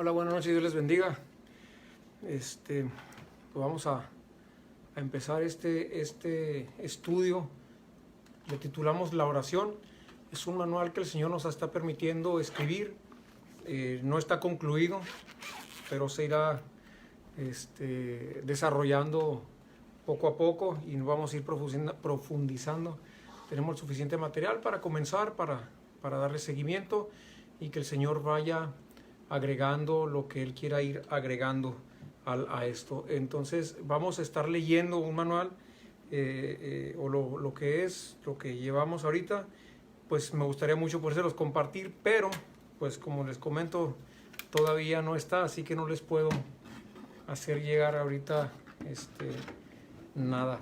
Hola, buenas noches, Dios les bendiga. Pues vamos a empezar este estudio. Le titulamos La Oración. Es un manual que el Señor nos está permitiendo escribir. No está concluido, pero se irá desarrollando poco a poco y vamos a ir profundizando. Tenemos el suficiente material para comenzar, para darle seguimiento y que el Señor vaya agregando lo que Él quiera ir agregando a esto. Entonces vamos a estar leyendo un manual o lo que llevamos ahorita. Pues me gustaría mucho podérselos compartir, pero pues como les comento, todavía no está, así que no les puedo hacer llegar ahorita nada,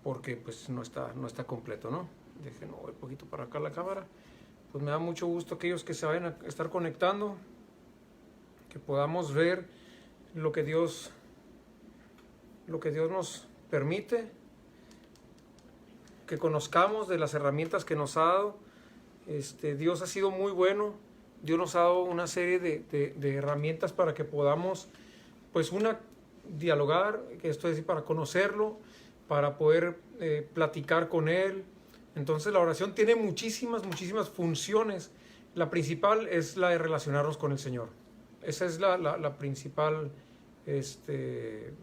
porque pues no está completo, ¿no? Déjenme mover un poquito para acá la cámara. Pues me da mucho gusto aquellos que se vayan a estar conectando, que podamos ver lo que Dios nos permite, que conozcamos de las herramientas que nos ha dado. Dios ha sido muy bueno. Dios nos ha dado una serie de herramientas para que podamos, pues dialogar, esto es decir, para conocerlo, para poder platicar con Él. Entonces la oración tiene muchísimas funciones. La principal es la de relacionarnos con el Señor. Esa es la principal, el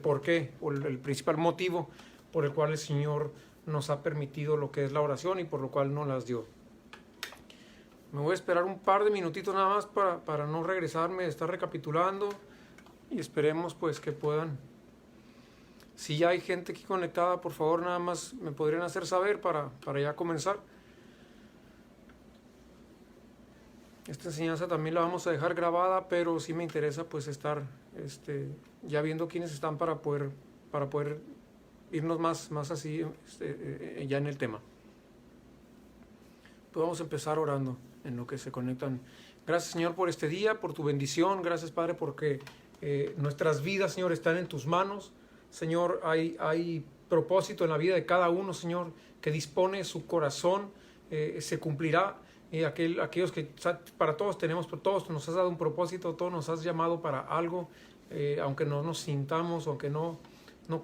porqué, o el principal motivo por el cual el Señor nos ha permitido lo que es la oración y por lo cual nos las dio. Me voy a esperar un par de minutitos nada más para no regresarme, estar recapitulando, y esperemos pues que puedan. Si ya hay gente aquí conectada, por favor nada más me podrían hacer saber para ya comenzar. Esta enseñanza también la vamos a dejar grabada, pero sí me interesa pues estar ya viendo quiénes están para poder irnos más así ya en el tema. Pues vamos a empezar orando en lo que se conectan. Gracias, Señor, por este día, por tu bendición. Gracias, Padre, porque nuestras vidas, Señor, están en tus manos. Señor, hay propósito en la vida de cada uno, Señor, que dispone su corazón, se cumplirá. Aquellos que para todos todos nos has dado un propósito, todos nos has llamado para algo, aunque no nos sintamos, aunque no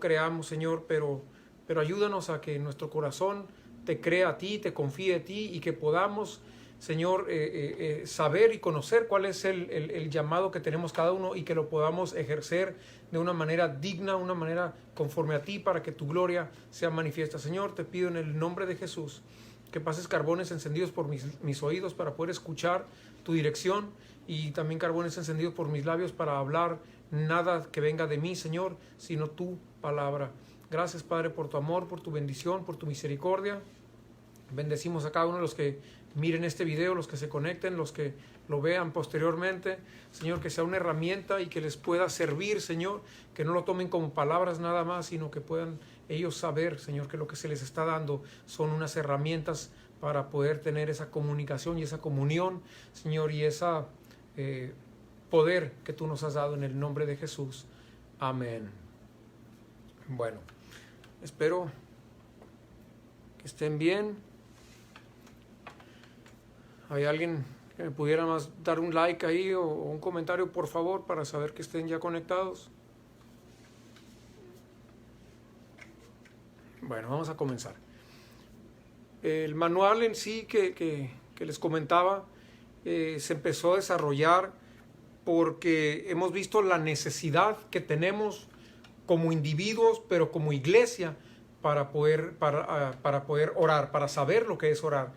creamos, Señor, pero ayúdanos a que nuestro corazón te crea a ti, te confíe a ti, y que podamos, Señor, saber y conocer cuál es el llamado que tenemos cada uno, y que lo podamos ejercer de una manera digna, una manera conforme a ti, para que tu gloria sea manifiesta. Señor, te pido en el nombre de Jesús que pases carbones encendidos por mis oídos para poder escuchar tu dirección, y también carbones encendidos por mis labios para hablar nada que venga de mí, Señor, sino tu palabra. Gracias, Padre, por tu amor, por tu bendición, por tu misericordia. Bendecimos a cada uno de los que miren este video, los que se conecten, los que lo vean posteriormente. Señor, que sea una herramienta y que les pueda servir, Señor, que no lo tomen como palabras nada más, sino que puedan ellos saber, Señor, que lo que se les está dando son unas herramientas para poder tener esa comunicación y esa comunión, Señor, y esa poder que tú nos has dado en el nombre de Jesús. Amén. Bueno, espero que estén bien. ¿Hay alguien que me pudiera más dar un like ahí o un comentario, por favor, para saber que estén ya conectados? Bueno, vamos a comenzar. El manual en sí que les comentaba se empezó a desarrollar porque hemos visto la necesidad que tenemos como individuos, pero como iglesia, para poder orar, para saber lo que es orar.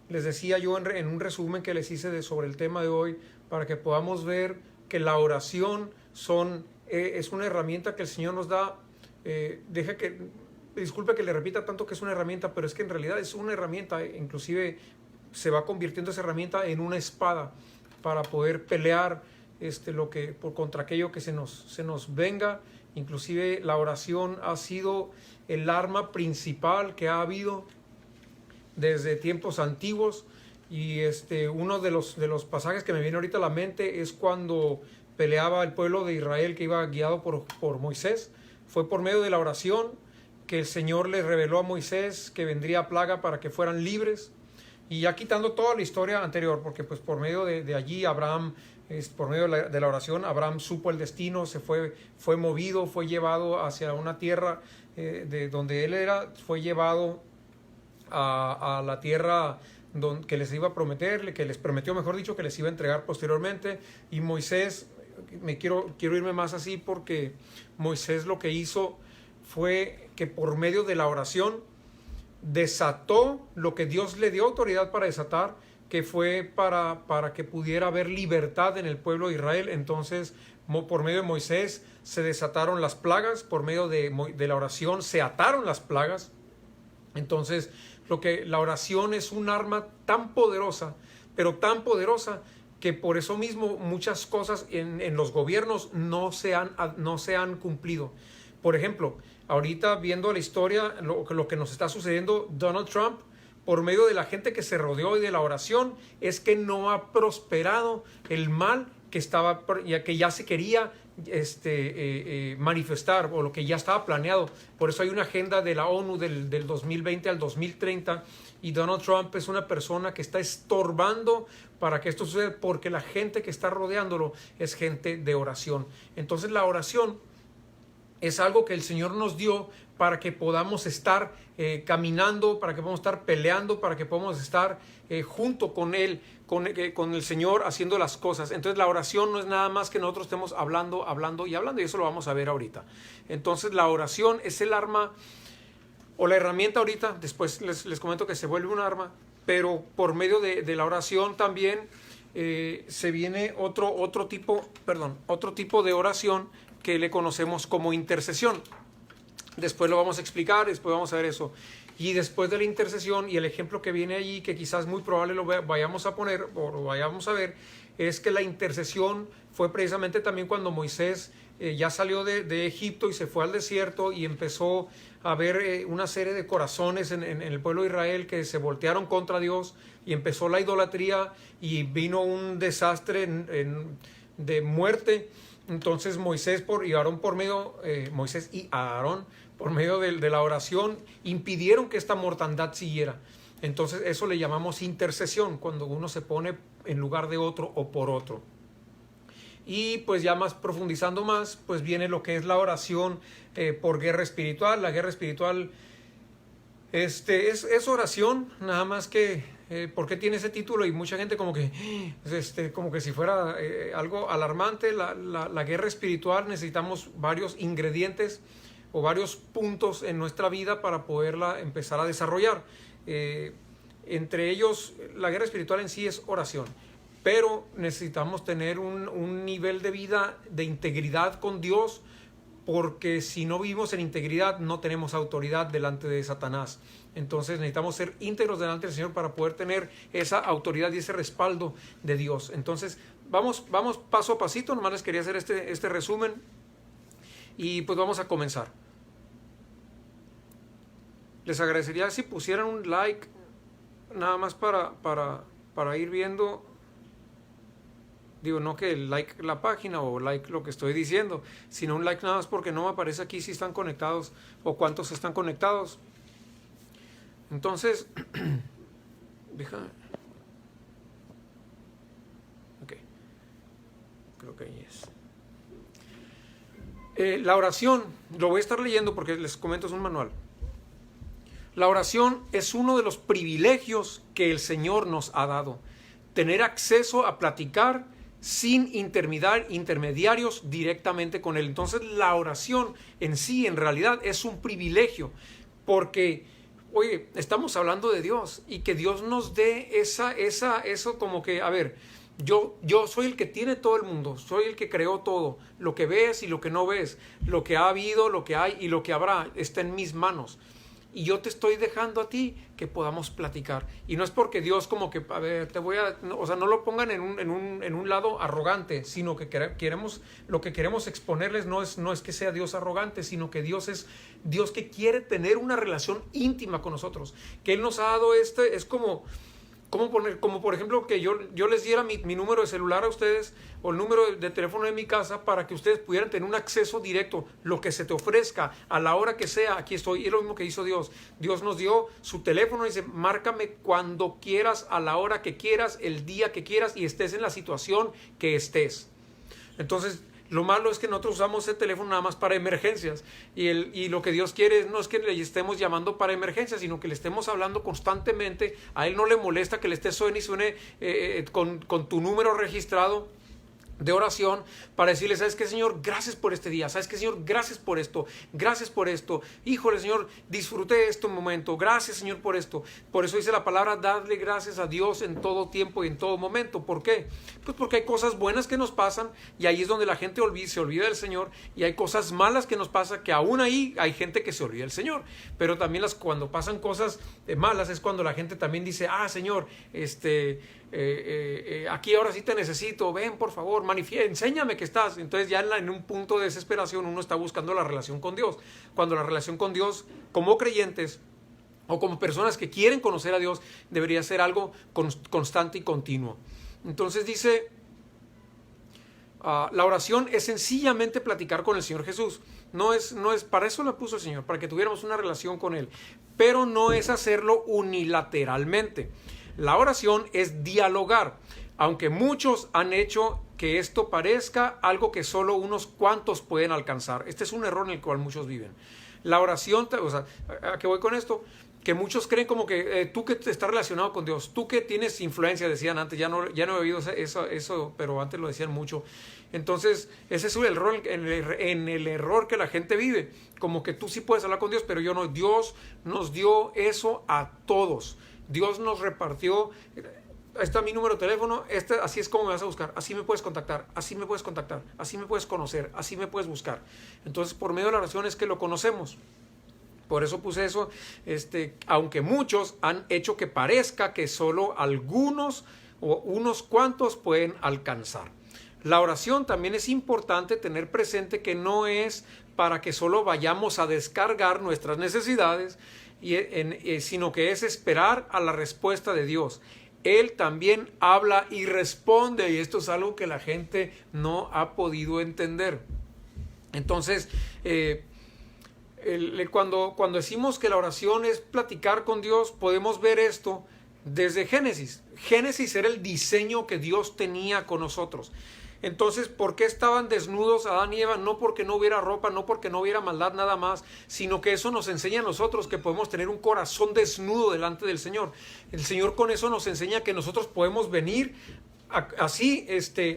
Les decía yo en un resumen que les hice sobre el tema de hoy, para que podamos ver que la oración es una herramienta que el Señor nos da. Disculpe que le repita tanto que es una herramienta, pero es que en realidad es una herramienta. Inclusive se va convirtiendo esa herramienta en una espada para poder pelear contra aquello que se nos venga. Inclusive la oración ha sido el arma principal que ha habido desde tiempos antiguos, y uno de los pasajes que me viene ahorita a la mente es cuando peleaba el pueblo de Israel, que iba guiado por Moisés. Fue por medio de la oración que el Señor le reveló a Moisés que vendría plaga para que fueran libres. Y ya quitando toda la historia anterior, porque pues por medio de allí Abraham, por medio de la oración, Abraham supo el destino, fue movido, fue llevado hacia una tierra de donde él era, fue llevado a la tierra que les iba a prometer, que les prometió, mejor dicho, que les iba a entregar posteriormente. Y Moisés, quiero irme más así, porque Moisés lo que hizo fue que por medio de la oración desató lo que Dios le dio autoridad para desatar, que fue para que pudiera haber libertad en el pueblo de Israel. Entonces, por medio de Moisés se desataron las plagas, por medio de la oración se ataron las plagas. Entonces, la oración es un arma tan poderosa, pero tan poderosa, que por eso mismo muchas cosas en los gobiernos no se han cumplido. Por ejemplo, ahorita viendo la historia, lo que nos está sucediendo, Donald Trump, por medio de la gente que se rodeó y de la oración, es que no ha prosperado el mal que ya se quería manifestar, o lo que ya estaba planeado. Por eso hay una agenda de la ONU del 2020 al 2030, y Donald Trump es una persona que está estorbando para que esto suceda, porque la gente que está rodeándolo es gente de oración. Entonces la oración es algo que el Señor nos dio para que podamos estar caminando, para que podamos estar peleando, para que podamos estar junto con Él, con el Señor, haciendo las cosas. Entonces la oración no es nada más que nosotros estemos hablando, y eso lo vamos a ver ahorita. Entonces la oración es el arma o la herramienta ahorita. Después les comento que se vuelve un arma, pero por medio de la oración también se viene otro tipo de oración que le conocemos como intercesión. Después lo vamos a explicar, después vamos a ver eso. Y después de la intercesión, y el ejemplo que viene allí, que quizás muy probable lo vayamos a poner o lo vayamos a ver, es que la intercesión fue precisamente también cuando Moisés ya salió de Egipto y se fue al desierto, y empezó a ver una serie de corazones en el pueblo de Israel que se voltearon contra Dios, y empezó la idolatría, y vino un desastre de muerte. Entonces Moisés y Aarón por medio de la oración impidieron que esta mortandad siguiera. Entonces eso le llamamos intercesión, cuando uno se pone en lugar de otro o por otro. Y pues ya más profundizando más, pues viene lo que es la oración por guerra espiritual. La guerra espiritual es oración, nada más que ¿por qué tiene ese título? Y mucha gente como que si fuera algo alarmante. La guerra espiritual, necesitamos varios ingredientes o varios puntos en nuestra vida para poderla empezar a desarrollar. Entre ellos, la guerra espiritual en sí es oración, pero necesitamos tener un nivel de vida de integridad con Dios, porque si no vivimos en integridad no tenemos autoridad delante de Satanás. Entonces necesitamos ser íntegros delante del Señor para poder tener esa autoridad y ese respaldo de Dios. Entonces vamos paso a pasito. Nomás les quería hacer este resumen, y pues vamos a comenzar. Les agradecería si pusieran un like, nada más para ir viendo. Digo, no que like la página o like lo que estoy diciendo, sino un like nada más porque no me aparece aquí si están conectados o cuántos están conectados. Entonces, déjame. Ok. Creo que ahí es. La oración, lo voy a estar leyendo porque les comento, es un manual. La oración es uno de los privilegios que el Señor nos ha dado. Tener acceso a platicar sin intermediarios directamente con Él. Entonces la oración en sí, en realidad, es un privilegio, porque, oye, estamos hablando de Dios, y que Dios nos dé eso como que, a ver, yo soy el que tiene todo el mundo, soy el que creó todo, lo que ves y lo que no ves, lo que ha habido, lo que hay y lo que habrá, está en mis manos. Y yo te estoy dejando a ti que podamos platicar. Y no es porque Dios como que, a ver, no lo pongan en un lado arrogante, sino que lo que queremos exponerles no es que sea Dios arrogante, sino que Dios es Dios que quiere tener una relación íntima con nosotros. Que Él nos ha dado es como como por ejemplo que yo les diera mi número de celular a ustedes o el número de teléfono de mi casa para que ustedes pudieran tener un acceso directo, lo que se te ofrezca a la hora que sea, aquí estoy. Y es lo mismo que hizo Dios. Dios nos dio su teléfono y dice, márcame cuando quieras, a la hora que quieras, el día que quieras y estés en la situación que estés. Entonces, lo malo es que nosotros usamos ese teléfono nada más para emergencias y lo que Dios quiere no es que le estemos llamando para emergencias, sino que le estemos hablando constantemente. A Él no le molesta que le estés suene y suene con tu número registrado de oración para decirle, ¿sabes qué, Señor? Gracias por este día. ¿Sabes qué, Señor? Gracias por esto. Gracias por esto. Híjole, Señor, disfruté este momento. Gracias, Señor, por esto. Por eso dice la palabra, dadle gracias a Dios en todo tiempo y en todo momento. ¿Por qué? Pues porque hay cosas buenas que nos pasan y ahí es donde la gente se olvida del Señor, y hay cosas malas que nos pasan que aún ahí hay gente que se olvida del Señor. Pero también cuando pasan cosas malas es cuando la gente también dice, Señor, aquí ahora sí te necesito, ven por favor, enséñame que estás. Entonces ya en un punto de desesperación uno está buscando la relación con Dios, cuando la relación con Dios como creyentes o como personas que quieren conocer a Dios debería ser algo constante y continuo. Entonces dice, la oración es sencillamente platicar con el Señor Jesús. No es, para eso la puso el Señor, para que tuviéramos una relación con Él, pero no es hacerlo unilateralmente. La oración es dialogar, aunque muchos han hecho que esto parezca algo que solo unos cuantos pueden alcanzar. Este es un error en el cual muchos viven. La oración, ¿a qué voy con esto? Que muchos creen como que tú que estás relacionado con Dios, tú que tienes influencia, decían antes, ya no he oído eso, pero antes lo decían mucho. Entonces, ese es el error, en el error que la gente vive, como que tú sí puedes hablar con Dios, pero yo no. Dios nos dio eso a todos. Dios nos repartió, está mi número de teléfono, así es como me vas a buscar, así me puedes contactar, así me puedes contactar, así me puedes conocer, así me puedes buscar. Entonces, por medio de la oración es que lo conocemos. Por eso puse eso, aunque muchos han hecho que parezca que solo algunos o unos cuantos pueden alcanzar. La oración también es importante tener presente que no es para que solo vayamos a descargar nuestras necesidades, sino que es esperar a la respuesta de Dios. Él también habla y responde, y esto es algo que la gente no ha podido entender. Entonces, cuando decimos que la oración es platicar con Dios, podemos ver esto desde Génesis. Génesis era el diseño que Dios tenía con nosotros. Entonces, ¿por qué estaban desnudos Adán y Eva? No porque no hubiera ropa, no porque no hubiera maldad nada más, sino que eso nos enseña a nosotros que podemos tener un corazón desnudo delante del Señor. El Señor con eso nos enseña que nosotros podemos venir así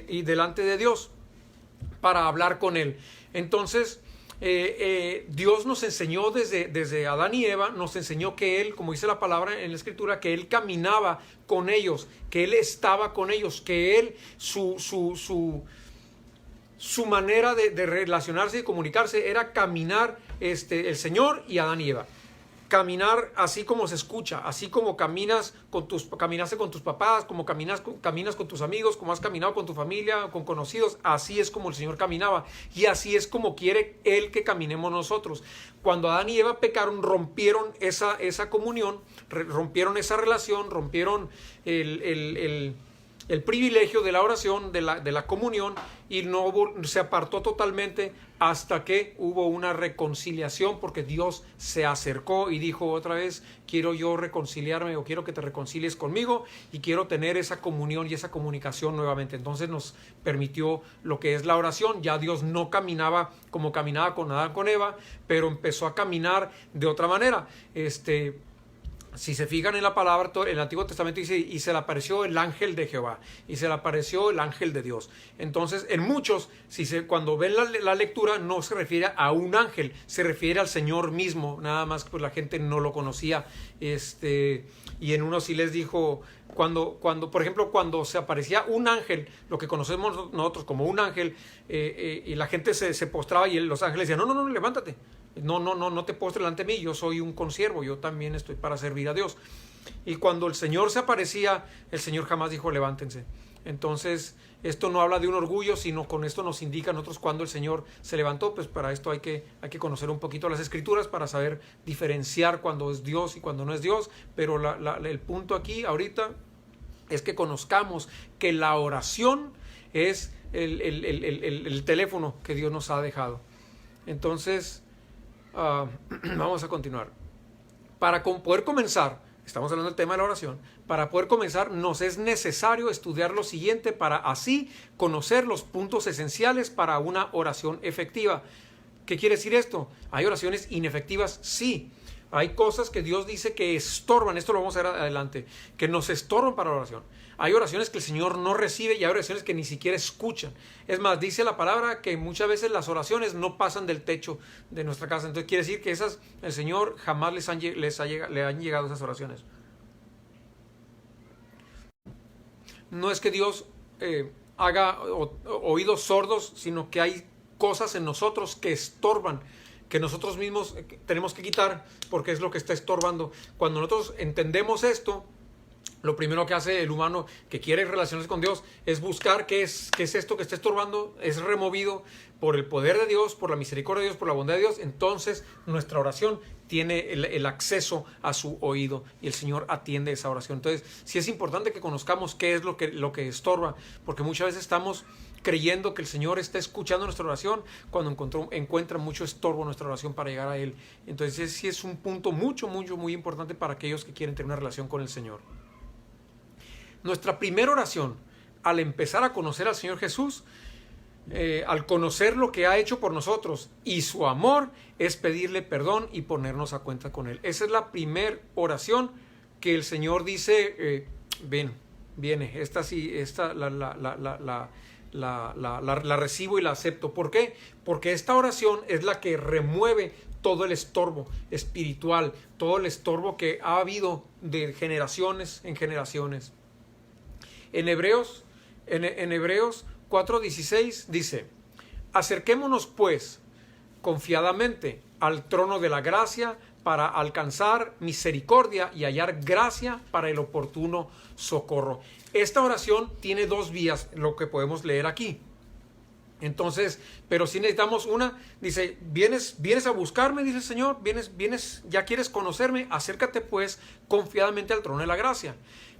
y delante de Dios para hablar con Él. Entonces, Dios nos enseñó desde Adán y Eva, nos enseñó que Él, como dice la palabra en la Escritura, que Él caminaba con ellos, que Él estaba con ellos, que Él, su manera de relacionarse y comunicarse era caminar el Señor y Adán y Eva. Caminar así como se escucha, así como caminaste con tus papás, como caminas con tus amigos, como has caminado con tu familia, con conocidos, así es como el Señor caminaba y así es como quiere Él que caminemos nosotros. Cuando Adán y Eva pecaron, rompieron esa comunión, rompieron esa relación, rompieron el privilegio de la oración, de la comunión, y se apartó totalmente hasta que hubo una reconciliación, porque Dios se acercó y dijo otra vez, quiero yo reconciliarme, o quiero que te reconcilies conmigo y quiero tener esa comunión y esa comunicación nuevamente. Entonces nos permitió lo que es la oración. Ya Dios no caminaba como caminaba con Adán, con Eva, pero empezó a caminar de otra manera. Si se fijan en la palabra, en el Antiguo Testamento dice, y se le apareció el ángel de Jehová, y se le apareció el ángel de Dios. Entonces, en muchos, cuando ven la lectura, no se refiere a un ángel, se refiere al Señor mismo, nada más que pues la gente no lo conocía. Y en uno sí les dijo, por ejemplo, cuando se aparecía un ángel, lo que conocemos nosotros como un ángel, y la gente se postraba y los ángeles decían, no, levántate. No te postres delante de mí, yo soy un consiervo, yo también estoy para servir a Dios. Y cuando el Señor se aparecía, el Señor jamás dijo levántense. Entonces, esto no habla de un orgullo, sino con esto nos indica a nosotros cuando el Señor se levantó. Pues para esto hay que conocer un poquito las Escrituras para saber diferenciar cuando es Dios y cuando no es Dios. Pero el punto aquí, ahorita, es que conozcamos que la oración es el teléfono que Dios nos ha dejado. Entonces, vamos a continuar. Para poder comenzar, estamos hablando del tema de la oración, para poder comenzar nos es necesario estudiar lo siguiente para así conocer los puntos esenciales para una oración efectiva. ¿Qué quiere decir esto? ¿Hay oraciones inefectivas? Sí. Hay cosas que Dios dice que estorban, esto lo vamos a ver adelante, que nos estorban para la oración. Hay oraciones que el Señor no recibe y hay oraciones que ni siquiera escuchan. Es más, dice la palabra que muchas veces las oraciones no pasan del techo de nuestra casa. Entonces quiere decir que esas, el Señor jamás le han llegado esas oraciones. No es que Dios haga oídos sordos, sino que hay cosas en nosotros que estorban, que nosotros mismos tenemos que quitar porque es lo que está estorbando. Cuando nosotros entendemos esto, lo primero que hace el humano que quiere relacionarse con Dios es buscar qué es esto que está estorbando, es removido por el poder de Dios, por la misericordia de Dios, por la bondad de Dios. Entonces nuestra oración tiene el acceso a su oído y el Señor atiende esa oración. Entonces sí es importante que conozcamos qué es lo que estorba, porque muchas veces estamos creyendo que el Señor está escuchando nuestra oración cuando encuentra mucho estorbo en nuestra oración para llegar a Él. Entonces sí es un punto muy importante para aquellos que quieren tener una relación con el Señor. Nuestra primera oración, al empezar a conocer al Señor Jesús, al conocer lo que ha hecho por nosotros y su amor, es pedirle perdón y ponernos a cuenta con Él. Esa es la primera oración que el Señor dice, viene, esta sí, esta la recibo y la acepto. ¿Por qué? Porque esta oración es la que remueve todo el estorbo espiritual, todo el estorbo que ha habido de generaciones en generaciones. En Hebreos 4:16 dice: acerquémonos pues confiadamente al trono de la gracia para alcanzar misericordia y hallar gracia para el oportuno socorro. Esta oración tiene dos vías, lo que podemos leer aquí. Entonces, pero si necesitamos una, dice, vienes a buscarme, dice el Señor, vienes, ya quieres conocerme, acércate pues confiadamente al trono de la gracia.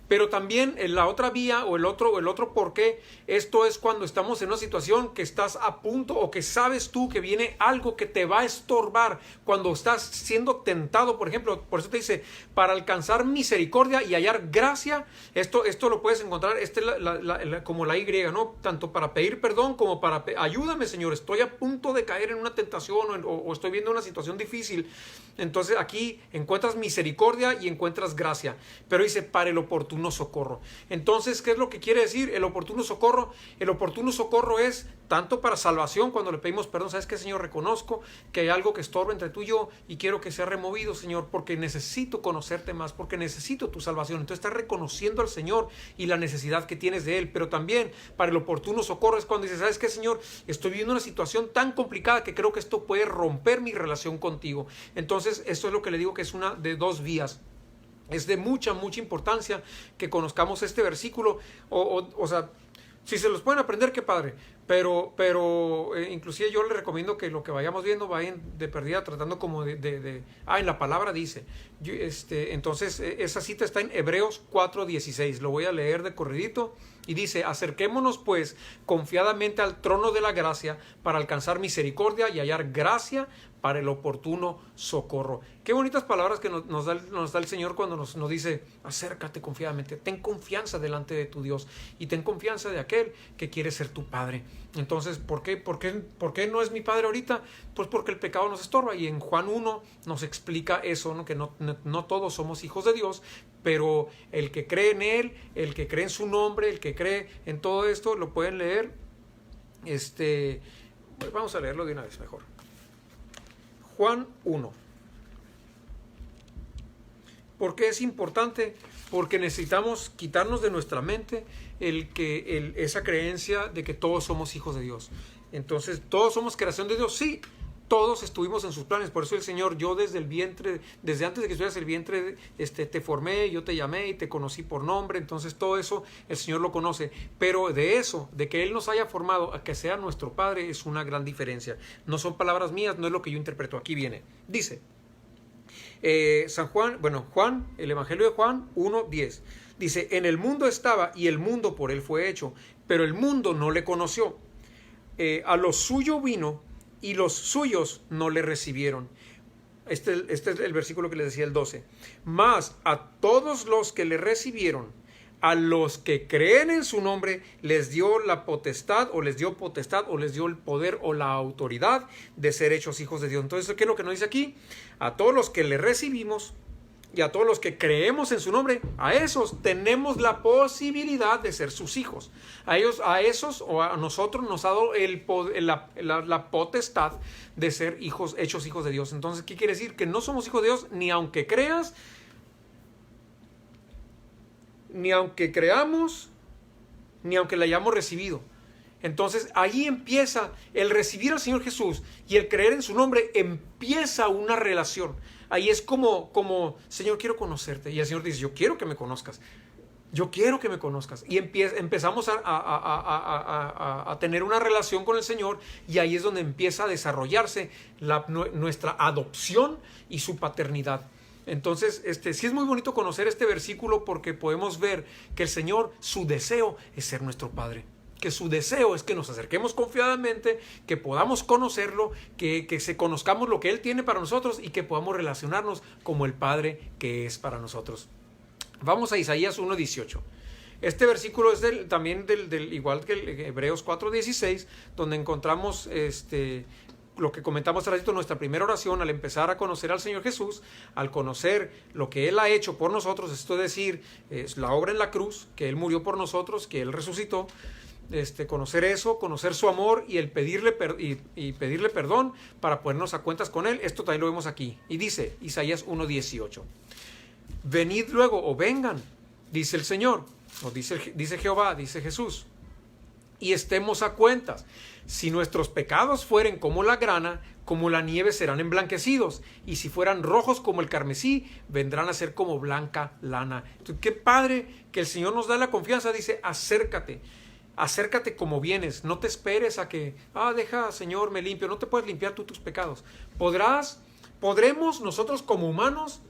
Pero también en la otra vía o el otro por qué, esto es cuando estamos en una situación que estás a punto o que sabes tú que viene algo que te va a estorbar, cuando estás siendo tentado, por ejemplo, por eso te dice, para alcanzar misericordia y hallar gracia. Esto lo puedes encontrar, como la Y, ¿no? Tanto para pedir perdón como para ayúdame, Señor, estoy a punto de caer en una tentación o estoy viendo una situación difícil. Entonces aquí encuentras misericordia y encuentras gracia, pero dice para el oportuno socorro. Entonces, ¿qué es lo que quiere decir el oportuno socorro? El oportuno socorro es tanto para salvación, cuando le pedimos perdón, ¿sabes qué, Señor? Reconozco que hay algo que estorba entre tú y yo y quiero que sea removido, Señor, porque necesito conocerte más, porque necesito tu salvación. Entonces estás reconociendo al Señor y la necesidad que tienes de Él. Pero también para el oportuno socorro es cuando dices, ¿sabes qué, Señor? Estoy viviendo una situación tan complicada que creo que esto puede romper mi relación contigo. Entonces esto es lo que le digo, que es una de dos vías. Es de mucha importancia que conozcamos este versículo, o sea, si se los pueden aprender, qué padre, pero inclusive yo les recomiendo que lo que vayamos viendo vayan de perdida tratando como en la palabra dice. Entonces esa cita está en Hebreos 4:16, lo voy a leer de corridito y dice: acerquémonos pues confiadamente al trono de la gracia para alcanzar misericordia y hallar gracia para el oportuno socorro. Qué bonitas palabras que nos da el Señor cuando nos dice, acércate confiadamente, ten confianza delante de tu Dios y ten confianza de aquel que quiere ser tu Padre. Entonces, ¿por qué no es mi Padre ahorita? Pues porque el pecado nos estorba, y en Juan 1 nos explica eso, ¿no? Que no todos somos hijos de Dios, pero el que cree en Él, el que cree en su nombre, el que cree en todo esto, lo pueden leer. Vamos a leerlo de una vez mejor. Juan 1. ¿Por qué es importante? Porque necesitamos quitarnos de nuestra mente esa creencia de que todos somos hijos de Dios. Entonces, ¿todos somos creación de Dios? Sí, todos estuvimos en sus planes. Por eso el Señor, yo desde antes de que estuvieras en el vientre, te formé, yo te llamé y te conocí por nombre. Entonces todo eso el Señor lo conoce. Pero de que Él nos haya formado a que sea nuestro Padre, es una gran diferencia. No son palabras mías, no es lo que yo interpreto. Aquí viene. Dice Juan, el Evangelio de Juan 1:10. Dice, en el mundo estaba y el mundo por él fue hecho, pero el mundo no le conoció. A lo suyo vino y los suyos no le recibieron. Este es el versículo que les decía, el 12. Mas a todos los que le recibieron, a los que creen en su nombre, les dio la potestad, o les dio el poder o la autoridad de ser hechos hijos de Dios. Entonces, ¿qué es lo que nos dice aquí? A todos los que le recibimos y a todos los que creemos en su nombre, a esos tenemos la posibilidad de ser sus hijos. A esos o a nosotros nos ha dado la potestad de ser hijos, hechos hijos de Dios. Entonces, ¿qué quiere decir? Que no somos hijos de Dios ni aunque creas, ni aunque creamos, ni aunque la hayamos recibido. Entonces ahí empieza el recibir al Señor Jesús y el creer en su nombre, empieza una relación. Ahí es como Señor, quiero conocerte. Y el Señor dice, yo quiero que me conozcas. Yo quiero que me conozcas. Y empezamos a tener una relación con el Señor, y ahí es donde empieza a desarrollarse nuestra adopción y su paternidad. Entonces, sí es muy bonito conocer este versículo, porque podemos ver que el Señor, su deseo es ser nuestro Padre. Que su deseo es que nos acerquemos confiadamente, que podamos conocerlo, que conozcamos lo que Él tiene para nosotros y que podamos relacionarnos como el Padre que es para nosotros. Vamos a Isaías 1:18. Este versículo es también igual que el Hebreos 4:16, donde encontramos lo que comentamos hace ratito, nuestra primera oración al empezar a conocer al Señor Jesús, al conocer lo que Él ha hecho por nosotros, esto es decir, es la obra en la cruz, que Él murió por nosotros, que Él resucitó. Conocer eso, conocer su amor y el pedirle perdón para ponernos a cuentas con Él. Esto también lo vemos aquí. Y dice Isaías 1:18. Venid luego, o vengan, dice el Señor, o dice Jehová, dice Jesús, y estemos a cuentas. Si nuestros pecados fueren como la grana, como la nieve serán emblanquecidos, y si fueran rojos como el carmesí, vendrán a ser como blanca lana. Entonces, qué padre que el Señor nos da la confianza. Dice, acércate como vienes, no te esperes a que, deja, Señor, me limpio. No te puedes limpiar tú tus pecados. Podremos nosotros como humanos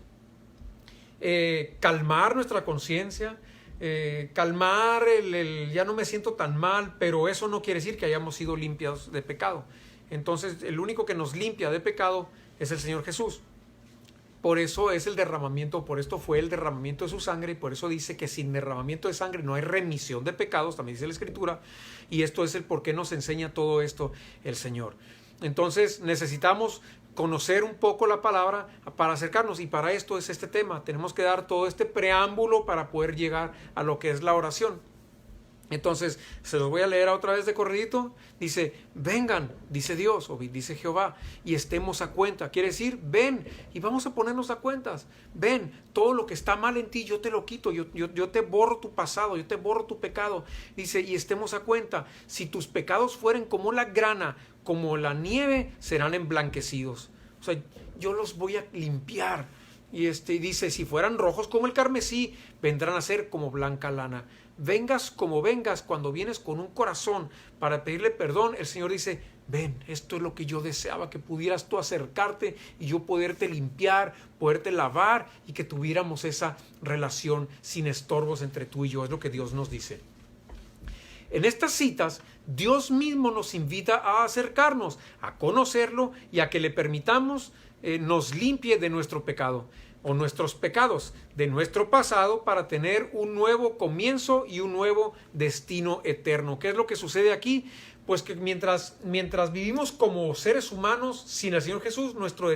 calmar nuestra conciencia, calmar ya no me siento tan mal, pero eso no quiere decir que hayamos sido limpiados de pecado. Entonces, el único que nos limpia de pecado es el Señor Jesús. Por eso es el derramamiento, por esto fue el derramamiento de su sangre, y por eso dice que sin derramamiento de sangre no hay remisión de pecados, también dice la Escritura, y esto es el por qué nos enseña todo esto el Señor. Entonces necesitamos conocer un poco la palabra para acercarnos, y para esto es este tema. Tenemos que dar todo este preámbulo para poder llegar a lo que es la oración. Entonces, se los voy a leer otra vez de corridito. Dice, vengan, dice Dios, o dice Jehová, y estemos a cuenta. Quiere decir, ven, y vamos a ponernos a cuentas. Ven, todo lo que está mal en ti, yo te lo quito. Yo te borro tu pasado, yo te borro tu pecado. Dice, y estemos a cuenta. Si tus pecados fueren como la grana, como la nieve, serán emblanquecidos. O sea, yo los voy a limpiar. Y dice, si fueran rojos como el carmesí, vendrán a ser como blanca lana. Vengas como vengas, cuando vienes con un corazón para pedirle perdón, el Señor dice, ven, esto es lo que yo deseaba, que pudieras tú acercarte y yo poderte limpiar, poderte lavar, y que tuviéramos esa relación sin estorbos entre tú y yo. Es lo que Dios nos dice. En estas citas, Dios mismo nos invita a acercarnos, a conocerlo y a que le permitamos nos limpie de nuestro pecado, o nuestros pecados de nuestro pasado, para tener un nuevo comienzo y un nuevo destino eterno. ¿Qué es lo que sucede aquí? Pues que mientras vivimos como seres humanos sin el Señor Jesús, nuestro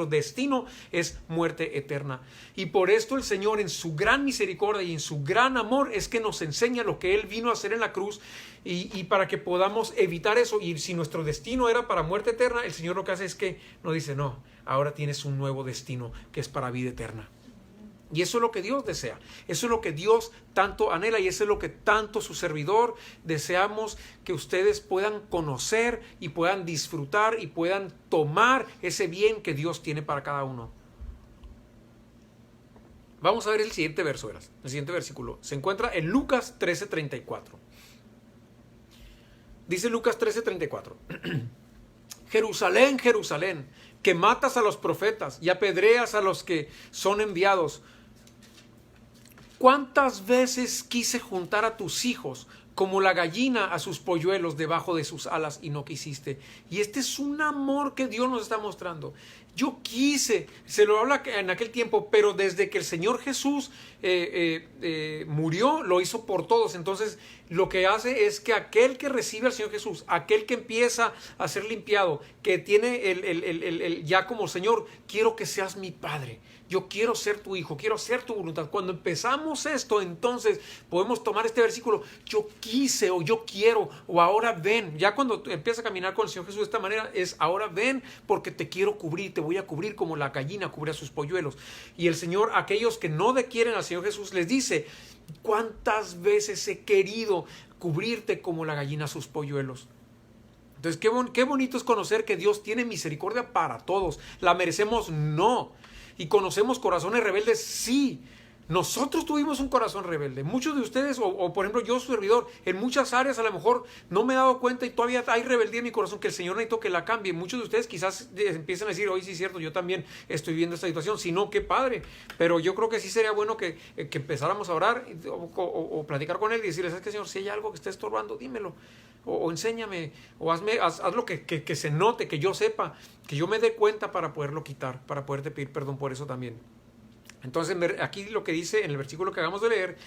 destino es muerte eterna. Y por esto el Señor, en su gran misericordia y en su gran amor, es que nos enseña lo que Él vino a hacer en la cruz, y para que podamos evitar eso. Y si nuestro destino era para muerte eterna, el Señor lo que hace es que nos dice, no, ahora tienes un nuevo destino que es para vida eterna. Y eso es lo que Dios desea, eso es lo que Dios tanto anhela, y eso es lo que tanto su servidor deseamos, que ustedes puedan conocer y puedan disfrutar y puedan tomar ese bien que Dios tiene para cada uno. Vamos a ver el siguiente verso, el siguiente versículo. Se encuentra en Lucas 13:34. Dice Lucas 13:34. Jerusalén, Jerusalén, que matas a los profetas y apedreas a los que son enviados. ¿Cuántas veces quise juntar a tus hijos como la gallina a sus polluelos debajo de sus alas y no quisiste? Y este es un amor que Dios nos está mostrando. Yo quise, se lo habla en aquel tiempo, pero desde que el Señor Jesús murió, lo hizo por todos. Entonces, lo que hace es que aquel que recibe al Señor Jesús, aquel que empieza a ser limpiado, que tiene ya como Señor, quiero que seas mi Padre. Yo quiero ser tu hijo, quiero hacer tu voluntad. Cuando empezamos esto, entonces podemos tomar este versículo, yo quise o yo quiero o ahora ven. Ya cuando empiezas a caminar con el Señor Jesús de esta manera es ahora ven porque te quiero cubrir, te voy a cubrir como la gallina cubre a sus polluelos. Y el Señor, aquellos que no quieren al Señor Jesús, les dice, ¿cuántas veces he querido cubrirte como la gallina a sus polluelos? Entonces, qué bonito es conocer que Dios tiene misericordia para todos. ¿La merecemos? No. ¿Y conocemos corazones rebeldes? Sí. Nosotros tuvimos un corazón rebelde. Muchos de ustedes, o por ejemplo yo, su servidor, en muchas áreas a lo mejor no me he dado cuenta y todavía hay rebeldía en mi corazón que el Señor necesito que la cambie. Muchos de ustedes quizás empiecen a decir, hoy sí es cierto, yo también estoy viviendo esta situación. Si no, qué padre. Pero yo creo que sí sería bueno que empezáramos a orar o platicar con Él y decirle, ¿sabes qué, Señor? Si hay algo que esté estorbando, dímelo. O enséñame, o haz lo que se note, que yo sepa, que yo me dé cuenta para poderlo quitar, para poderte pedir perdón por eso también. Entonces aquí lo que dice en el versículo que acabamos de leer,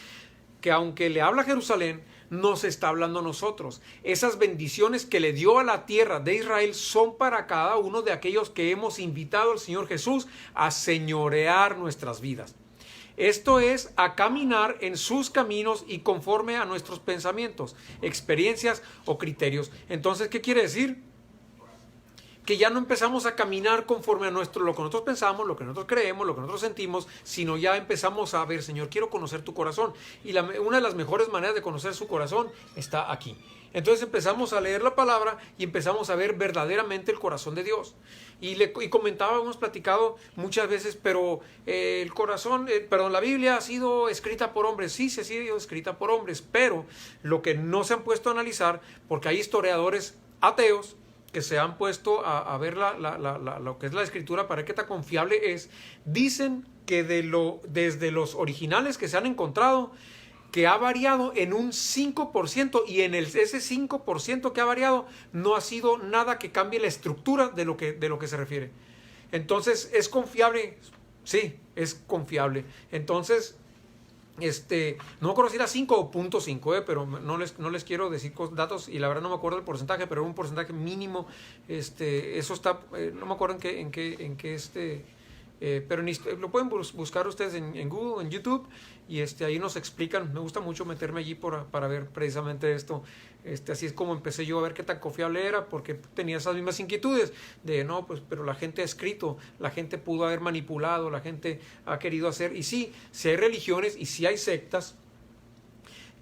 que aunque le habla a Jerusalén, nos está hablando a nosotros. Esas bendiciones que le dio a la tierra de Israel son para cada uno de aquellos que hemos invitado al Señor Jesús a señorear nuestras vidas. Esto es a caminar en sus caminos y conforme a nuestros pensamientos, experiencias o criterios. Entonces, ¿qué quiere decir? Que ya no empezamos a caminar conforme a lo que nosotros pensamos, lo que nosotros creemos, lo que nosotros sentimos, sino ya empezamos a ver, Señor, quiero conocer tu corazón. Y una de las mejores maneras de conocer su corazón está aquí. Entonces empezamos a leer la palabra y empezamos a ver verdaderamente el corazón de Dios. Y hemos platicado muchas veces, pero la Biblia ha sido escrita por hombres. Sí, se ha sido escrita por hombres, pero lo que no se han puesto a analizar, porque hay historiadores ateos que se han puesto a ver lo que es la escritura para ver qué tan confiable es, dicen que desde los originales que se han encontrado, que ha variado en un 5%, y en ese 5% que ha variado no ha sido nada que cambie la estructura de lo que se refiere. Entonces, ¿es confiable? Sí, es confiable. Entonces, no me acuerdo si era 5.5, pero no les quiero decir datos y la verdad no me acuerdo el porcentaje, pero era un porcentaje mínimo. Eso está, no me acuerdo en qué pero lo pueden buscar ustedes en Google, en YouTube, y ahí nos explican. Me gusta mucho meterme allí para ver precisamente esto. Así es como empecé yo a ver qué tan confiable era, porque tenía esas mismas inquietudes de no, pues, pero la gente ha escrito, la gente pudo haber manipulado, la gente ha querido hacer, y sí hay religiones y sí hay sectas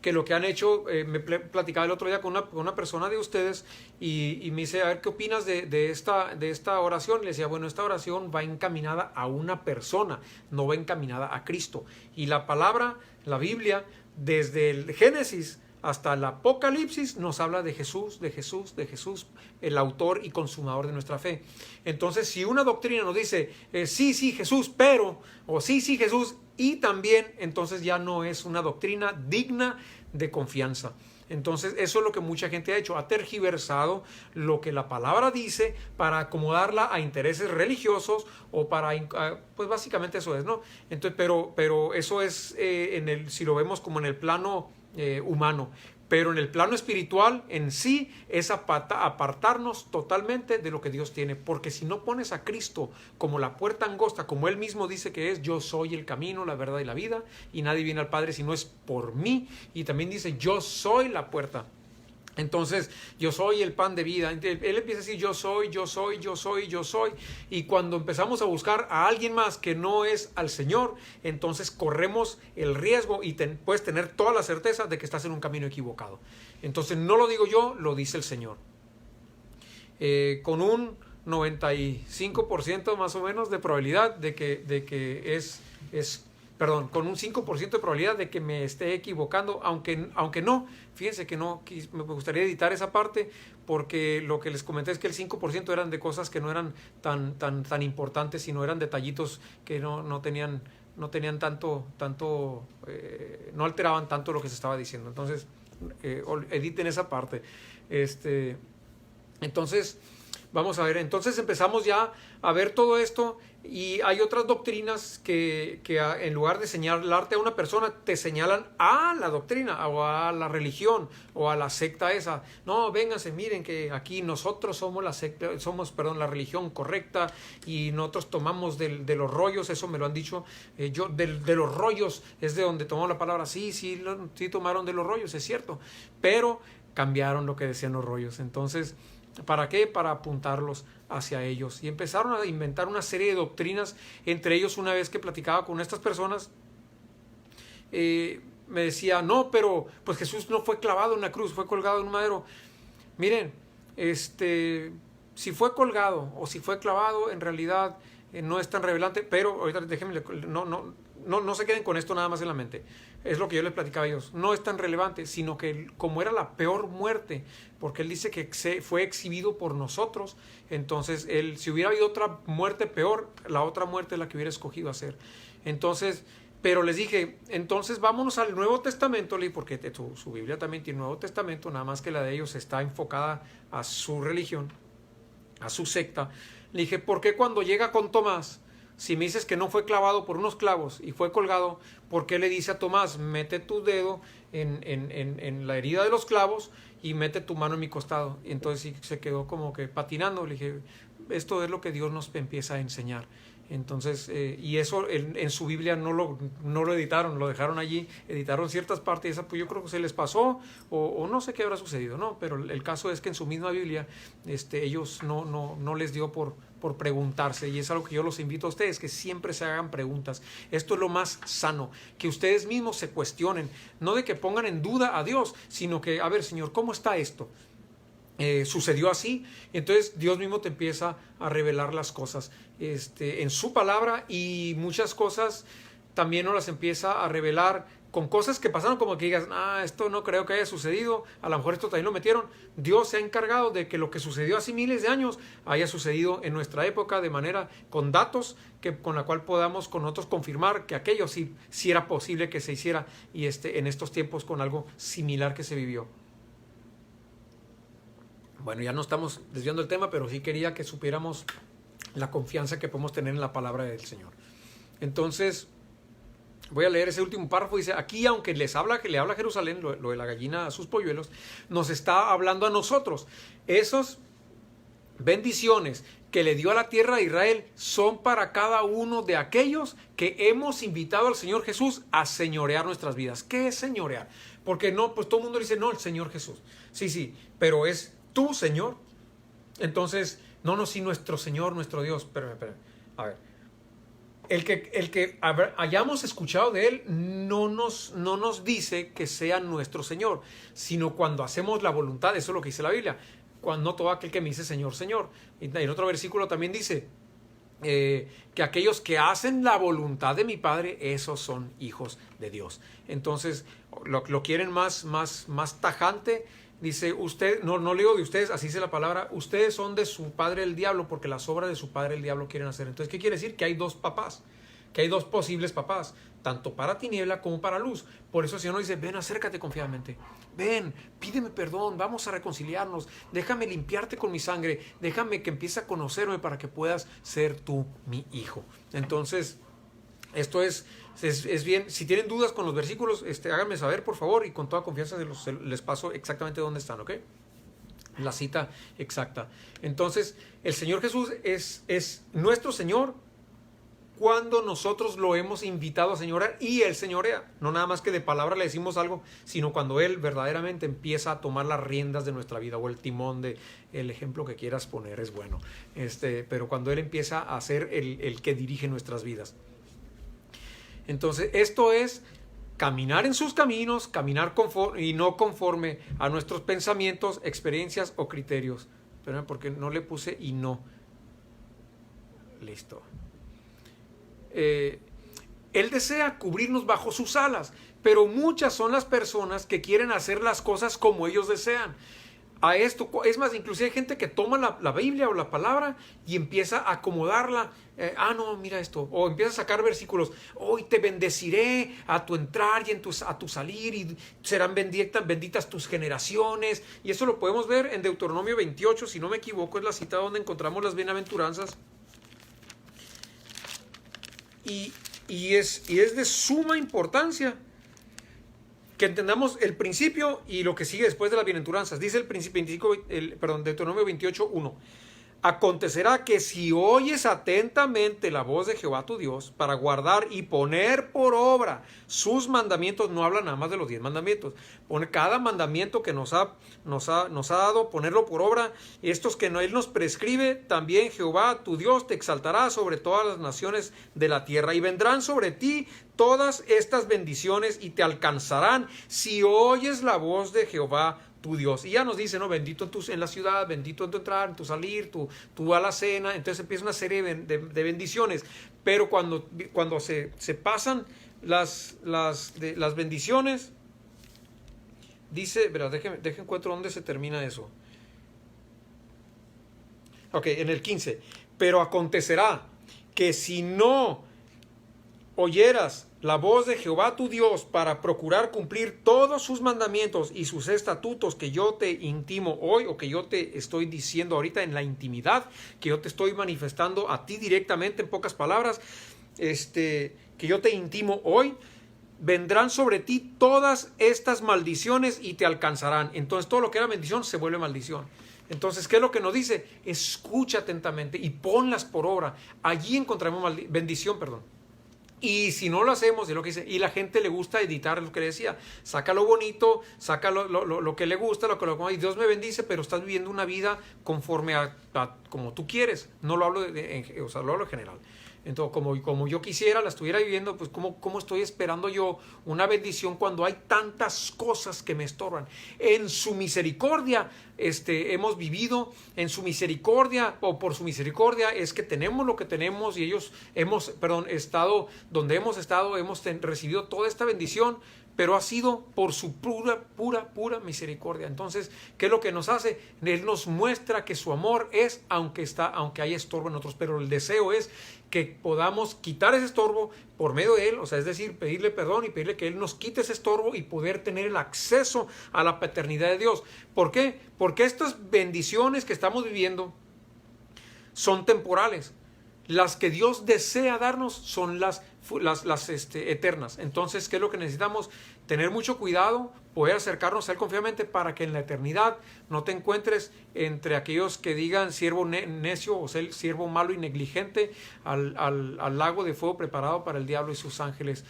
que lo que han hecho, me platicaba el otro día con una persona de ustedes y me dice, a ver, ¿qué opinas de esta oración? Le decía, bueno, esta oración va encaminada a una persona, no va encaminada a Cristo. Y la palabra, la Biblia, desde el Génesis hasta el Apocalipsis, nos habla de Jesús, el autor y consumador de nuestra fe. Entonces, si una doctrina nos dice, sí, Jesús, pero, o sí, Jesús, y también, entonces ya no es una doctrina digna de confianza. Entonces, eso es lo que mucha gente ha hecho, ha tergiversado lo que la palabra dice para acomodarla a intereses religiosos o pues básicamente eso es, ¿no? Entonces, pero eso es si lo vemos como en el plano humano. Pero en el plano espiritual en sí es apartarnos totalmente de lo que Dios tiene. Porque si no pones a Cristo como la puerta angosta, como Él mismo dice que es, yo soy el camino, la verdad y la vida, y nadie viene al Padre si no es por mí. Y también dice, yo soy la puerta. Entonces, yo soy el pan de vida. Él empieza a decir, yo soy. Y cuando empezamos a buscar a alguien más que no es al Señor, entonces corremos el riesgo y puedes tener toda la certeza de que estás en un camino equivocado. Entonces, no lo digo yo, lo dice el Señor. Con un 95% más o menos de probabilidad de que con un 5% de probabilidad de que me esté equivocando, aunque no, fíjense que no, me gustaría editar esa parte, porque lo que les comenté es que el 5% eran de cosas que no eran tan importantes, sino eran detallitos que no tenían no alteraban tanto lo que se estaba diciendo. Entonces, editen esa parte. Entonces, vamos a ver, entonces empezamos ya a ver todo esto, y hay otras doctrinas que en lugar de señalarte a una persona, te señalan a la doctrina o a la religión o a la secta esa. No, vénganse, miren que aquí nosotros somos la religión correcta, y nosotros tomamos de los rollos. Eso me lo han dicho, de los rollos es de donde tomamos la palabra. Sí tomaron de los rollos, es cierto, pero cambiaron lo que decían los rollos. Entonces, ¿para qué? Para apuntarlos hacia ellos. Y empezaron a inventar una serie de doctrinas. Entre ellos, una vez que platicaba con estas personas, me decía, no, pero pues Jesús no fue clavado en una cruz, fue colgado en un madero. Miren, si fue colgado o si fue clavado, en realidad no es tan revelante, pero ahorita déjenme, no se queden con esto nada más en la mente. Es lo que yo les platicaba a ellos. No es tan relevante, sino que como era la peor muerte, porque él dice que fue exhibido por nosotros, entonces si hubiera habido otra muerte peor, la otra muerte es la que hubiera escogido hacer. Entonces, pero les dije, entonces vámonos al Nuevo Testamento, porque su Biblia también tiene Nuevo Testamento, nada más que la de ellos está enfocada a su religión, a su secta. Le dije, ¿por qué cuando llega con Tomás, si me dices que no fue clavado por unos clavos y fue colgado, ¿por qué le dice a Tomás, mete tu dedo en la herida de los clavos y mete tu mano en mi costado? Y entonces sí, se quedó como que patinando. Le dije, esto es lo que Dios nos empieza a enseñar. Entonces, y eso en su Biblia no lo editaron, lo dejaron allí, editaron ciertas partes, y esa pues yo creo que se les pasó, o no sé qué habrá sucedido, ¿no? Pero el caso es que en su misma Biblia, ellos no les dio por preguntarse, y es algo que yo los invito a ustedes, que siempre se hagan preguntas. Esto es lo más sano, que ustedes mismos se cuestionen, no de que pongan en duda a Dios, sino que, a ver, Señor, ¿cómo está esto? Sucedió así, y entonces Dios mismo te empieza a revelar las cosas en su palabra, y muchas cosas también nos las empieza a revelar con cosas que pasaron, como que digas, esto no creo que haya sucedido, a lo mejor esto también lo metieron. Dios se ha encargado de que lo que sucedió hace miles de años haya sucedido en nuestra época, de manera con datos con la cual podamos con nosotros confirmar que aquello sí era posible que se hiciera, y en estos tiempos con algo similar que se vivió. Bueno, ya no estamos desviando el tema, pero sí quería que supiéramos la confianza que podemos tener en la palabra del Señor. Entonces, voy a leer ese último párrafo. Dice, aquí aunque le habla a Jerusalén, lo de la gallina a sus polluelos, nos está hablando a nosotros. Esas bendiciones que le dio a la tierra de Israel son para cada uno de aquellos que hemos invitado al Señor Jesús a señorear nuestras vidas. ¿Qué es señorear? Porque no, pues todo el mundo dice, no, el Señor Jesús. Sí, pero es tu Señor. Entonces, sí, nuestro Señor, nuestro Dios. Espérame. A ver. El que hayamos escuchado de Él no nos dice que sea nuestro Señor, sino cuando hacemos la voluntad. Eso es lo que dice la Biblia. No todo aquel que me dice Señor, Señor. Y en otro versículo también dice que aquellos que hacen la voluntad de mi Padre, esos son hijos de Dios. Entonces, lo quieren más tajante. Dice, usted, no le digo de ustedes, así dice la palabra, ustedes son de su padre el diablo, porque las obras de su padre el diablo quieren hacer. Entonces, ¿qué quiere decir? Que hay dos papás, que hay dos posibles papás, tanto para tiniebla como para luz. Por eso el Señor nos dice, ven, acércate confiadamente, ven, pídeme perdón, vamos a reconciliarnos, déjame limpiarte con mi sangre, déjame que empiece a conocerme para que puedas ser tú mi hijo. Entonces, esto es bien. Si tienen dudas con los versículos, háganme saber, por favor, y con toda confianza les paso exactamente dónde están, ¿ok? La cita exacta. Entonces, el Señor Jesús es nuestro Señor cuando nosotros lo hemos invitado a señorear, y Él señorea. No nada más que de palabra le decimos algo, sino cuando Él verdaderamente empieza a tomar las riendas de nuestra vida, o el timón el ejemplo que quieras poner es bueno. Pero cuando Él empieza a ser el que dirige nuestras vidas. Entonces, esto es caminar en sus caminos, caminar y no conforme a nuestros pensamientos, experiencias o criterios. Espérame, porque no le puse y no. Listo. Él desea cubrirnos bajo sus alas, pero muchas son las personas que quieren hacer las cosas como ellos desean. a esto. Es más, inclusive hay gente que toma la Biblia o la palabra y empieza a acomodarla. No, mira esto. O empieza a sacar versículos. Hoy te bendeciré a tu entrar y a tu salir, y serán benditas tus generaciones. Y eso lo podemos ver en Deuteronomio 28, si no me equivoco, es la cita donde encontramos las bienaventuranzas. Y es de suma importancia que entendamos el principio y lo que sigue después de las bienaventuranzas. Dice el principio, Deuteronomio 28:1. Acontecerá que si oyes atentamente la voz de Jehová tu Dios para guardar y poner por obra sus mandamientos, no habla nada más de los 10 mandamientos, pone cada mandamiento que nos ha dado, ponerlo por obra, estos que Él nos prescribe, también Jehová tu Dios te exaltará sobre todas las naciones de la tierra, y vendrán sobre ti todas estas bendiciones y te alcanzarán si oyes la voz de Jehová tu Dios. Y ya nos dice, ¿no? Bendito en la ciudad, bendito en tu entrar, en tu salir, tu a la cena. Entonces empieza una serie de bendiciones. Pero cuando se pasan las bendiciones, dice, verá, deje encuentro dónde se termina eso. Ok, en el 15. Pero acontecerá que si no oyeras la voz de Jehová tu Dios para procurar cumplir todos sus mandamientos y sus estatutos que yo te intimo hoy, o que yo te estoy diciendo ahorita en la intimidad, que yo te estoy manifestando a ti directamente, en pocas palabras, que yo te intimo hoy, vendrán sobre ti todas estas maldiciones y te alcanzarán. Entonces todo lo que era bendición se vuelve maldición. Entonces, ¿qué es lo que nos dice? Escucha atentamente y ponlas por obra. Allí encontraremos bendición, Y si no lo hacemos, es lo que dice, y la gente le gusta editar lo que le decía, saca lo bonito, saca lo que le gusta, y Dios me bendice, pero estás viviendo una vida conforme a como tú quieres. No lo hablo lo hablo en general. Entonces, como yo quisiera, la estuviera viviendo, pues ¿cómo estoy esperando yo una bendición cuando hay tantas cosas que me estorban? En su misericordia hemos vivido, en su misericordia, o por su misericordia es que tenemos lo que tenemos, y hemos estado donde hemos estado, hemos recibido toda esta bendición, pero ha sido por su pura misericordia. Entonces, ¿qué es lo que nos hace? Él nos muestra que su amor es, aunque hay estorbo en otros, pero el deseo es que podamos quitar ese estorbo por medio de Él, o sea, es decir, pedirle perdón y pedirle que Él nos quite ese estorbo y poder tener el acceso a la paternidad de Dios. ¿Por qué? Porque estas bendiciones que estamos viviendo son temporales. Las que Dios desea darnos son las eternas. Entonces, ¿qué es lo que necesitamos? Tener mucho cuidado, poder acercarnos a Él confiadamente para que en la eternidad no te encuentres entre aquellos que digan siervo necio o siervo malo y negligente al lago de fuego preparado para el diablo y sus ángeles,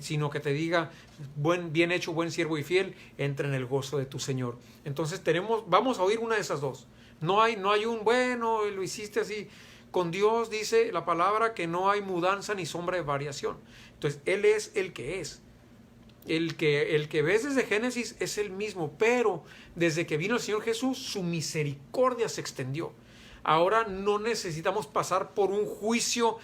sino que te diga bien hecho, buen siervo y fiel, entra en el gozo de tu Señor. Entonces vamos a oír una de esas dos. No hay bueno, lo hiciste así. Con Dios dice la palabra que no hay mudanza ni sombra de variación. Entonces, Él es el que es. El que ves desde Génesis es el mismo, pero desde que vino el Señor Jesús, su misericordia se extendió. Ahora no necesitamos pasar por un juicio.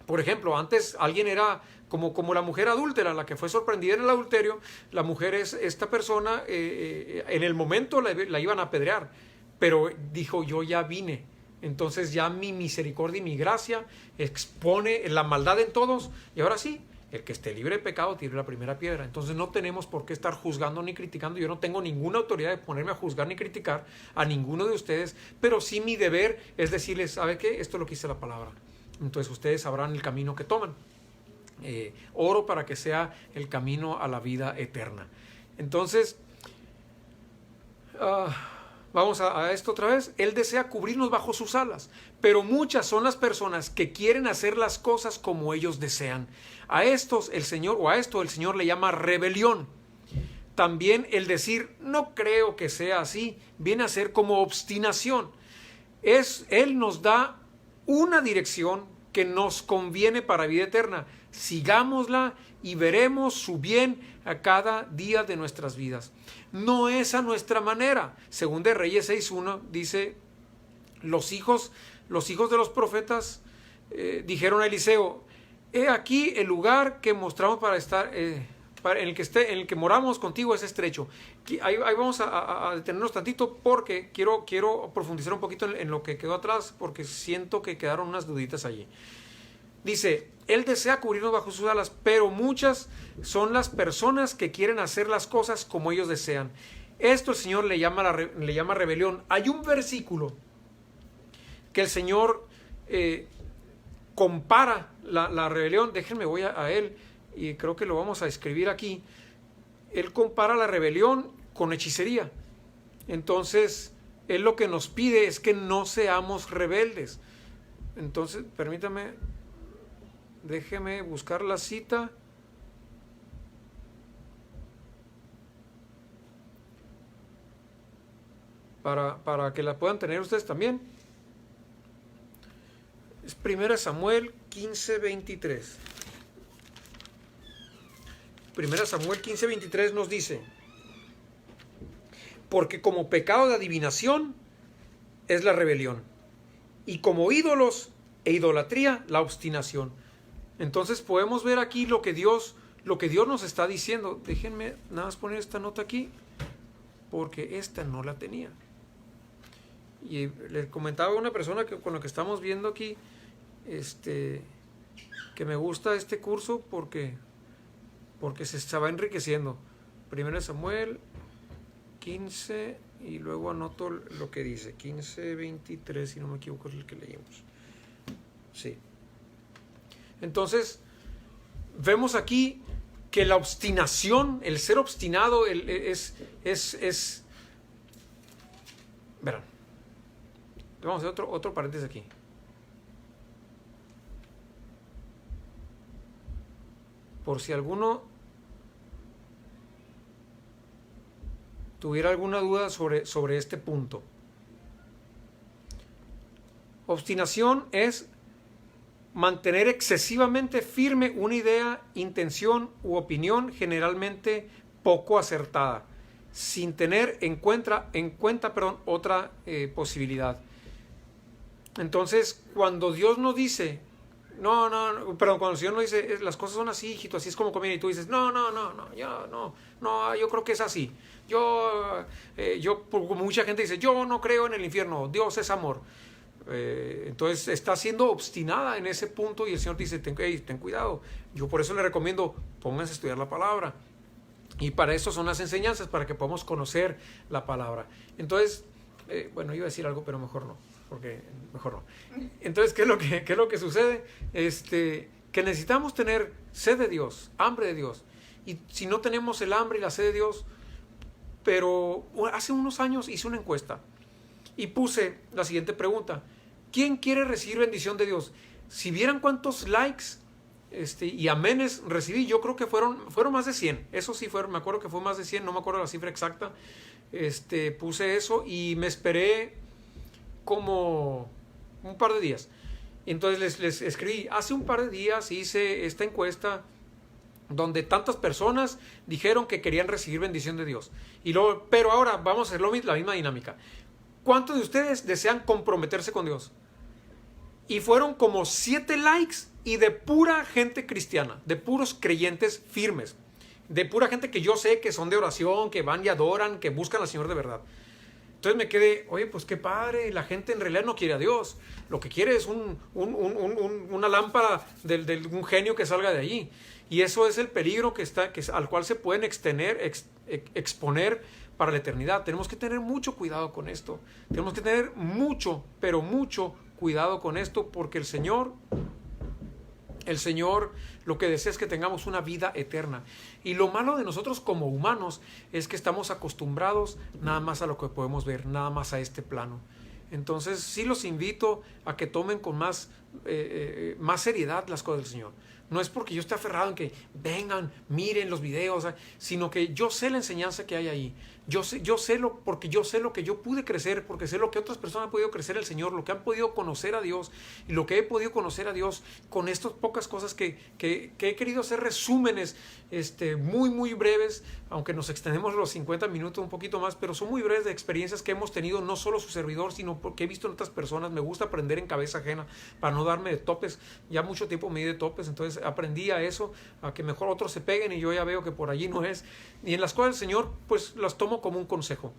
Por ejemplo, antes alguien era como la mujer adúltera, la que fue sorprendida en el adulterio. La mujer es esta persona, en el momento la iban a apedrear, pero dijo, yo ya vine. Entonces ya mi misericordia y mi gracia expone la maldad en todos. Y ahora sí, el que esté libre de pecado tire la primera piedra. Entonces no tenemos por qué estar juzgando ni criticando. Yo no tengo ninguna autoridad de ponerme a juzgar ni criticar a ninguno de ustedes. Pero sí mi deber es decirles, ¿sabe qué? Esto es lo que dice la palabra. Entonces ustedes sabrán el camino que toman. Oro para que sea el camino a la vida eterna. Entonces, vamos a esto otra vez. Él desea cubrirnos bajo sus alas, pero muchas son las personas que quieren hacer las cosas como ellos desean. A esto el Señor le llama rebelión. También el decir, no creo que sea así, viene a ser como obstinación. Él nos da una dirección que nos conviene para vida eterna. Sigámosla y veremos su bien a cada día de nuestras vidas. No es a nuestra manera. Según de Reyes 6:1 dice, los hijos de los profetas dijeron a Eliseo, he aquí el lugar que mostramos para estar, en el que moramos contigo es estrecho. ahí vamos a detenernos tantito porque quiero profundizar un poquito en lo que quedó atrás, porque siento que quedaron unas duditas allí. Dice, Él desea cubrirnos bajo sus alas, pero muchas son las personas que quieren hacer las cosas como ellos desean. Esto el Señor le llama rebelión. Hay un versículo que el Señor compara la rebelión. Déjenme, voy a él y creo que lo vamos a escribir aquí. Él compara la rebelión con hechicería. Entonces, Él lo que nos pide es que no seamos rebeldes. Entonces, permítame, déjeme buscar la cita. Para que la puedan tener ustedes también. Es 1 Samuel 15:23. 1 Samuel 15:23 nos dice: porque como pecado de adivinación es la rebelión, y como ídolos e idolatría la obstinación. Entonces podemos ver aquí lo que Dios nos está diciendo. Déjenme nada más poner esta nota aquí, porque esta no la tenía. Y le comentaba a una persona con la que estamos viendo aquí, que me gusta este curso porque se estaba enriqueciendo. 1 Samuel 15, y luego anoto lo que dice, 15:23, si no me equivoco, es el que leímos. Sí. Entonces, vemos aquí que la obstinación, el ser obstinado, verán. Vamos a hacer otro paréntesis aquí. Por si alguno tuviera alguna duda sobre este punto. Obstinación es mantener excesivamente firme una idea, intención u opinión generalmente poco acertada, sin tener en cuenta otra posibilidad. Entonces, cuando Dios nos dice, cuando el Señor nos dice, las cosas son así, hijito, así es como conviene, y tú dices, yo creo que es así. Yo como mucha gente dice, yo no creo en el infierno, Dios es amor. Entonces está siendo obstinada en ese punto, y el Señor dice, ten cuidado. Yo por eso le recomiendo, pónganse a estudiar la palabra. Y para eso son las enseñanzas, para que podamos conocer la palabra. Entonces, iba a decir algo, pero mejor no. Entonces, ¿qué es lo que sucede? Que necesitamos tener sed de Dios, hambre de Dios. Y si no tenemos el hambre y la sed de Dios, pero hace unos años hice una encuesta y puse la siguiente pregunta: ¿quién quiere recibir bendición de Dios? Si vieran cuántos likes y amenes recibí, yo creo que fueron más de 100. Eso sí, me acuerdo que fue más de 100, no me acuerdo la cifra exacta. Puse eso y me esperé como un par de días. Entonces les escribí, hace un par de días hice esta encuesta donde tantas personas dijeron que querían recibir bendición de Dios. Pero ahora vamos a hacer la misma dinámica. ¿Cuántos de ustedes desean comprometerse con Dios? Y fueron como 7 likes, y de pura gente cristiana, de puros creyentes firmes, de pura gente que yo sé que son de oración, que van y adoran, que buscan al Señor de verdad. Entonces me quedé, oye, pues qué padre, la gente en realidad no quiere a Dios, lo que quiere es una lámpara de un genio que salga de allí. Y eso es el peligro al cual se pueden exponer para la eternidad. Tenemos que tener mucho cuidado con esto. Tenemos que tener mucho, pero mucho cuidado con esto, porque el Señor lo que desea es que tengamos una vida eterna. Y lo malo de nosotros como humanos es que estamos acostumbrados nada más a lo que podemos ver, nada más a este plano. Entonces sí los invito a que tomen con más seriedad las cosas del Señor. No es porque yo esté aferrado en que vengan, miren los videos, sino que yo sé la enseñanza que hay ahí. Porque yo sé lo que yo pude crecer, porque sé lo que otras personas han podido crecer el Señor, lo que han podido conocer a Dios, y lo que he podido conocer a Dios con estas pocas cosas que he querido hacer resúmenes muy, muy breves, aunque nos extendemos los 50 minutos un poquito más, pero son muy breves, de experiencias que hemos tenido, no solo su servidor, sino porque he visto en otras personas. Me gusta aprender en cabeza ajena para no darme de topes. Ya mucho tiempo me di de topes, entonces aprendí a eso, a que mejor otros se peguen y yo ya veo que por allí no es. Y en las cuales el Señor pues las tomo como un consejo.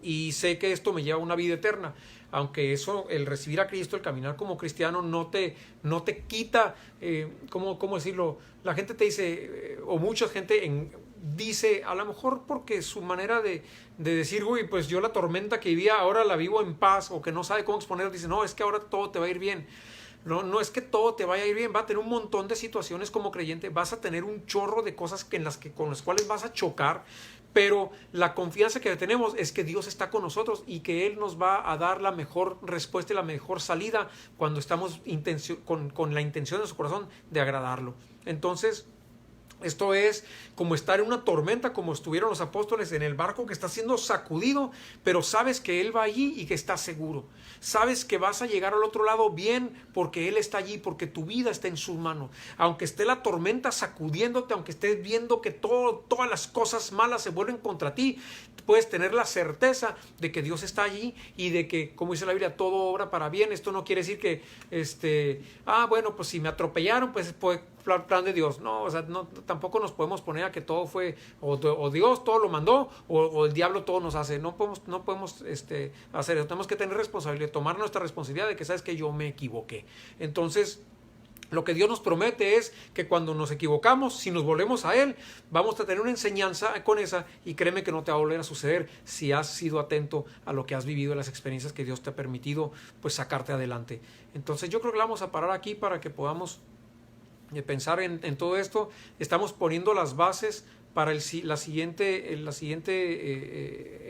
Y sé que esto me lleva a una vida eterna, aunque eso, el recibir a Cristo, el caminar como cristiano, no te quita, ¿cómo decirlo? La gente te dice, o mucha gente dice, a lo mejor porque su manera de decir, uy, pues yo la tormenta que vivía ahora la vivo en paz, o que no sabe cómo exponer, dice, no, es que ahora todo te va a ir bien. No es que todo te vaya a ir bien, va a tener un montón de situaciones como creyente, vas a tener un chorro de cosas con las cuales vas a chocar, pero la confianza que tenemos es que Dios está con nosotros y que Él nos va a dar la mejor respuesta y la mejor salida cuando estamos con la intención de su corazón de agradarlo. Entonces, esto es como estar en una tormenta, como estuvieron los apóstoles en el barco que está siendo sacudido, pero sabes que Él va allí y que está seguro. Sabes que vas a llegar al otro lado bien porque Él está allí, porque tu vida está en sus manos. Aunque esté la tormenta sacudiéndote, aunque estés viendo que todas las cosas malas se vuelven contra ti, puedes tener la certeza de que Dios está allí y de que, como dice la Biblia, todo obra para bien. Esto no quiere decir que, bueno, pues si me atropellaron, pues plan de Dios. No, o sea, no, tampoco nos podemos poner a que todo fue, o Dios todo lo mandó, o el diablo todo nos hace. No podemos hacer eso. Tenemos que tener responsabilidad, tomar nuestra responsabilidad de que sabes que yo me equivoqué. Entonces, lo que Dios nos promete es que cuando nos equivocamos, si nos volvemos a Él, vamos a tener una enseñanza con esa, y créeme que no te va a volver a suceder si has sido atento a lo que has vivido, a las experiencias que Dios te ha permitido pues sacarte adelante. Entonces yo creo que vamos a parar aquí para que podamos pensar en todo esto. Estamos poniendo las bases para la siguiente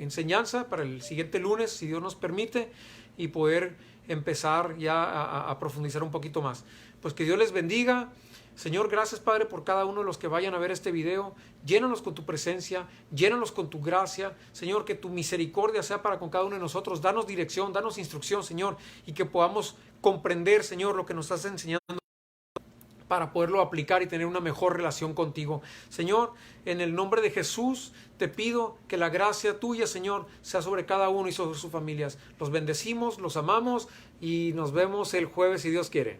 enseñanza, para el siguiente lunes, si Dios nos permite, y poder empezar ya a profundizar un poquito más. Pues que Dios les bendiga. Señor, gracias, Padre, por cada uno de los que vayan a ver este video. Llénanos con tu presencia, llénanos con tu gracia. Señor, que tu misericordia sea para con cada uno de nosotros. Danos dirección, danos instrucción, Señor, y que podamos comprender, Señor, lo que nos estás enseñando para poderlo aplicar y tener una mejor relación contigo. Señor, en el nombre de Jesús, te pido que la gracia tuya, Señor, sea sobre cada uno y sobre sus familias. Los bendecimos, los amamos y nos vemos el jueves si Dios quiere.